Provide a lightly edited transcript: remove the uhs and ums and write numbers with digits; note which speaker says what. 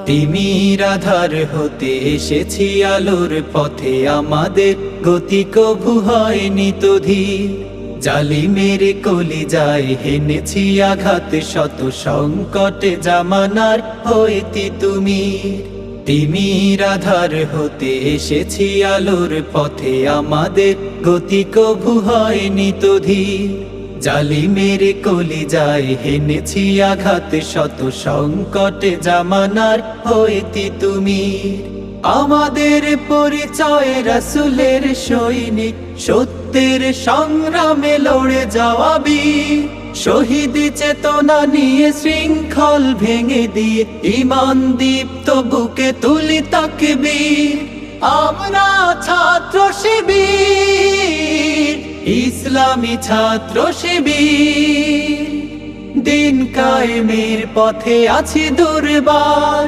Speaker 1: তিমির আধার হতে এসেছি আলোর পথে, আমাদের গতি কভু হয়নি তো ধীর। জালিমের কলিজায় হেনেছি আঘাত, শত সংকটে জামানার হইতি তুমি। তিমির আধার হতে এসেছি আলোর পথে, আমাদের গতি কভু হয়নি তো ধীর। জালিমের কলিজায় হেনেছি আঘাত, শত সংকটে জামানার হইতি তুমি। আমাদের পরিচয় রাসূলের সৈনিক, সত্যের সংগ্রামে লড়ে যাওয়া বীর। শহীদ চেতনা নিয়ে শৃঙ্খল ভেঙে দিয়ে, ঈমান দীপ্ত বুকে তুলি তাকবীর। আমরা ছাত্র শিবির, ইসলামী ছাত্র শিবির। দিন কায়েমের পথে আছি দুর্বার।